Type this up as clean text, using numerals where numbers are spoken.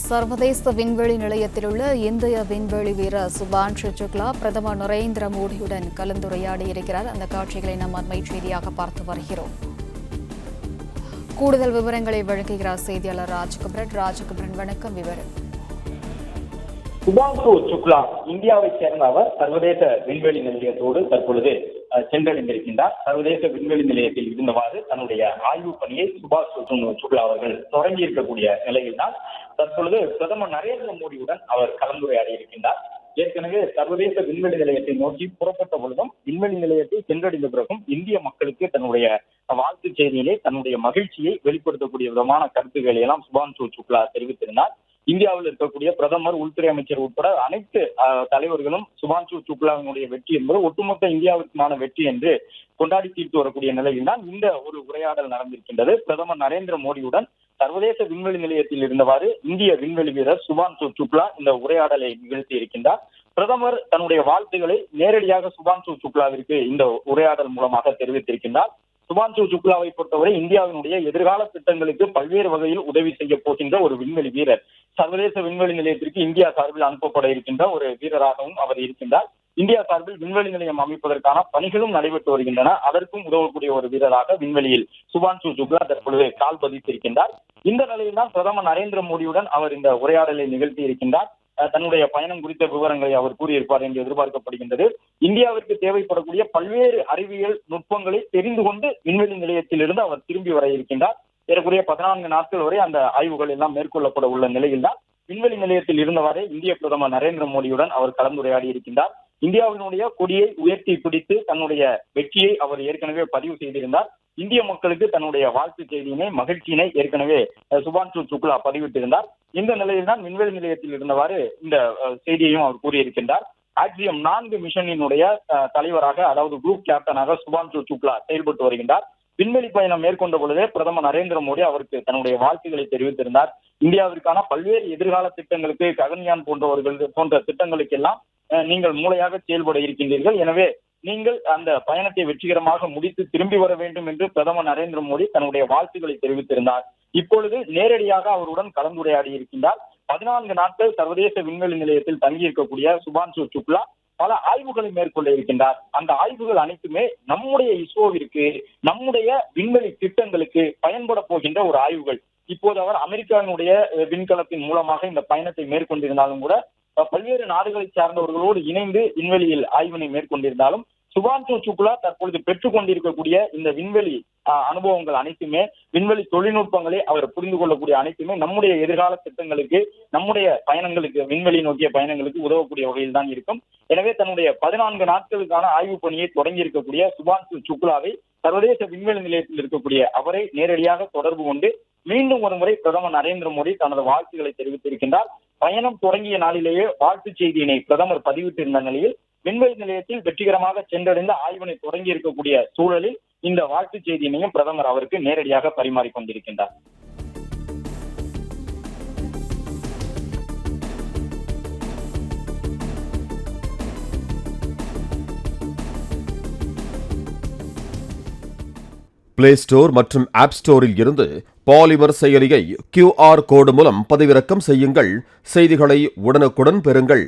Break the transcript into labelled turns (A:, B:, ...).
A: சர்வதேச விண்வெளி நிலையத்தில் உள்ள இந்திய விண்வெளி வீரர் சுபான்ஷு சுக்லா பிரதமர் நரேந்திர மோடியுடன் கலந்துரையாடியிருக்கிறார். அந்த காட்சிகளை நாம் அண்மை செய்தியாக பார்த்து வருகிறோம். கூடுதல் விவரங்களை வழங்குகிறார் செய்தியாளர் ராஜ்குமரன். வணக்கம். விவரம்.
B: சுபான்ஷு சுக்லா இந்தியாவைச் சேர்ந்த அவர் சர்வதேச விண்வெளி நிலையத்தோடு தற்பொழுது சென்றடைந்திருக்கின்றார். சர்வதேச விண்வெளி நிலையத்தில் இருந்தவாறு தன்னுடைய ஆய்வு பணியை சுபான்ஷு சுக்லா அவர்கள் தொடங்கி இருக்கக்கூடிய நிலையில்தான் தற்பொழுது பிரதமர் நரேந்திர மோடியுடன் அவர் கலந்துரையாடி இருக்கின்றார். ஏற்கனவே சர்வதேச விண்வெளி நிலையத்தை நோக்கி புறப்பட்ட பொழுதும் விண்வெளி நிலையத்தை சென்றடைந்த பிறகும் இந்திய மக்களுக்கு தன்னுடைய வாழ்த்து செய்தியிலே தன்னுடைய மகிழ்ச்சியை வெளிப்படுத்தக்கூடிய விதமான கருத்துக்களை எல்லாம் சுபான்ஷு சுக்லா தெரிவித்திருந்தார். இந்தியாவில் இருக்கக்கூடிய பிரதமர், உள்துறை அமைச்சர் உட்பட அனைத்து தலைவர்களும் சுபான்ஷு சுக்லாவினுடைய வெற்றி என்பது ஒட்டுமொத்த இந்தியாவிற்கான வெற்றி என்று கொண்டாடி தீர்த்து வரக்கூடிய நிலையில் தான் இந்த ஒரு உரையாடல் நடந்திருக்கின்றது. பிரதமர் நரேந்திர மோடியுடன் சர்வதேச விண்வெளி நிலையத்தில் இருந்தவாறு இந்திய விண்வெளி வீரர் சுபான்ஷு சுக்லா இந்த உரையாடலை நிகழ்த்தி இருக்கின்றார். பிரதமர் தன்னுடைய வாழ்த்துக்களை நேரடியாக சுபான்ஷு சுக்லாவிற்கு இந்த உரையாடல் மூலமாக தெரிவித்திருக்கின்றார். சுபான்ஷு சுக்லாவை பொறுத்தவரை இந்தியாவினுடைய எதிர்கால திட்டங்களுக்கு பல்வேறு வகையில் உதவி செய்ய போகின்ற ஒரு விண்வெளி வீரர். சர்வதேச விண்வெளி நிலையத்திற்கு இந்தியா சார்பில் அனுப்பப்பட இருக்கின்ற ஒரு வீரராகவும் அவர் இருக்கின்றார். இந்தியா சார்பில் விண்வெளி நிலையம் அமைப்பதற்கான பணிகளும் நடைபெற்று வருகின்றன. அதற்கும் உதவக்கூடிய ஒரு வீரராக விண்வெளியில் சுபான்ஷு சுக்லா தற்பொழுது கால் பதித்திருக்கின்றார். இந்த நிலையில்தான் பிரதமர் நரேந்திர மோடியுடன் அவர் இந்த உரையாடலை நிகழ்த்தி இருக்கின்றார். தன்னுடைய பயணம் குறித்த விவரங்களை அவர் கூறியிருப்பார் என்று எதிர்பார்க்கப்படுகின்றது. இந்தியாவிற்கு தேவைப்படக்கூடிய பல்வேறு அறிவியல் நுட்பங்களை தெரிந்து கொண்டு விண்வெளி நிலையத்திலிருந்து அவர் திரும்பி வர இருக்கின்றார். ஏறக்குறைய 14 நாட்கள் வரை அந்த ஆய்வுகள் எல்லாம் மேற்கொள்ளப்பட உள்ள நிலையில்தான் விண்வெளி நிலையத்தில் இருந்தவாறே இந்திய பிரதமர் நரேந்திர மோடியுடன் அவர் கலந்துரையாடி இருக்கின்றார். இந்தியாவினுடைய கொடியை உயர்த்தி பிடித்து தன்னுடைய வெற்றியை அவர் ஏற்கனவே பதிவு செய்திருந்தார். இந்திய மக்களுக்கு தன்னுடைய வாழ்த்து செய்தியினை, மகிழ்ச்சியினை ஏற்கனவே சுபான்ஷு சுக்லா பதிவிட்டிருந்தார். இந்த நிலையில்தான் விண்வெளி நிலையத்தில் இருந்தவாறு இந்த செய்தியையும் அவர் கூறியிருக்கின்றார். ஆக்சியம் 4 மிஷனினுடைய தலைவராக, அதாவது குரூப் கேப்டனாக சுபான்ஷு சுக்லா செயல்பட்டு வருகின்றார். விண்வெளி பயணம் மேற்கொண்ட பொழுதே பிரதமர் நரேந்திர மோடி அவருக்கு தன்னுடைய வாழ்த்துக்களை தெரிவித்திருந்தார். இந்தியாவிற்கான பல்வேறு எதிர்கால திட்டங்களுக்கு, ககன்யான் போன்ற திட்டங்களுக்கெல்லாம் நீங்கள் மூளையாக செயல்பட இருக்கின்றீர்கள். எனவே நீங்கள் அந்த பயணத்தை வெற்றிகரமாக முடித்து திரும்பி வர வேண்டும் என்று பிரதமர் நரேந்திர மோடி தன்னுடைய வாழ்த்துக்களை தெரிவித்திருந்தார். இப்பொழுது நேரடியாக அவருடன் கலந்துரையாடி இருக்கின்றார். 14 நாட்கள் சர்வதேச விண்வெளி நிலையத்தில் தங்கியிருக்கக்கூடிய சுபான்ஷு சுக்லா பல ஆய்வுகளை மேற்கொள்ள இருக்கின்றார். அந்த ஆய்வுகள் அனைத்துமே நம்முடைய இஸ்ரோவிற்கு, நம்முடைய விண்வெளி திட்டங்களுக்கு பயன்பட போகின்ற ஒரு ஆய்வுகள். இப்போது அவர் அமெரிக்காவினுடைய விண்கலத்தின் மூலமாக இந்த பயணத்தை மேற்கொண்டிருந்தாலும் கூட பல்வேறு நாடுகளை சார்ந்தவர்களோடு இணைந்து விண்வெளியில் ஆய்வினை மேற்கொண்டிருந்தாலும் சுபான்ஷு சுக்லா தற்பொழுது பெற்றுக் கொண்டிருக்கக்கூடிய இந்த விண்வெளி அனுபவங்கள் அனைத்துமே, விண்வெளி தொழில்நுட்பங்களை அவர் புரிந்து கொள்ளக்கூடிய அனைத்துமே நம்முடைய எதிர்கால திட்டங்களுக்கு, நம்முடைய பயணங்களுக்கு, விண்வெளி நோக்கிய பயணங்களுக்கு உதவக்கூடிய வகையில் தான் இருக்கும். எனவே தன்னுடைய 14 நாட்களுக்கான ஆய்வு பணியை தொடங்கி இருக்கக்கூடிய சுபான்ஷு சுக்லாவை சர்வதேச விண்வெளி நிலையத்தில் இருக்கக்கூடிய அவரை நேரடியாக தொடர்பு கொண்டு மீண்டும் ஒருமுறை பிரதமர் நரேந்திர மோடி தனது வாழ்த்துக்களை தெரிவித்திருக்கின்றார். பயணம் தொடங்கிய நாளிலேயே வாழ்த்து செய்தியினை பிரதமர் பதிவிட்டிருந்த நிலையில் விண்வெளி நிலையத்தில் வெற்றிகரமாக சென்றடைந்த ஆய்வினை தொடங்கி இருக்கக்கூடிய சூழலில் இந்த வாழ்த்து செய்தியினையும் பிரதமர் அவருக்கு நேரடியாக பரிமாறிக்கொண்டிருக்கின்றார்.
C: பிளே ஸ்டோர் மற்றும் ஆப் ஸ்டோரில் இருந்து பாலிமர் செயலியை QR கோடு மூலம் பதிவிறக்கம் செய்யுங்கள். செய்திகளை உடனுக்குடன் பெறுங்கள்.